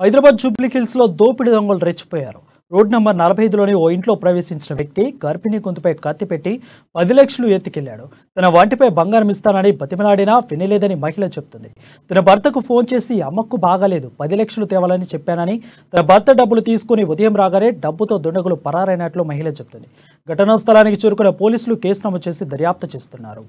Hyderabad Jubilee hills లో దోపిడీ దొంగలు రెచ్చిపోయారు. రోడ్ నంబర్ 45లోని ఓ ఇంట్లో ప్రవేశించిన వ్యక్తి గర్భిణీ గొంతుపై కత్తి పెట్టి 10 లక్షలు ఎత్తుకెళ్లాడు. తన వంటిపై బంగారం ఇస్తానని బతిమలాడినా వినలేదని మహిళ చెబుతుంది. తన భర్తకు ఫోన్ చేసి అమ్మకు బాగాలేదు 10 లక్షలు తేవాలని చెప్పానని, తన భర్త డబ్బులు తీసుకుని ఉదయం రాగానే డబ్బుతో దుండగులు పరారైనట్లు మహిళ చెబుతుంది. ఘటనా స్థలానికి చేరుకున్న పోలీసులు కేసు నమోదు చేసి దర్యాప్తు చేస్తున్నారు.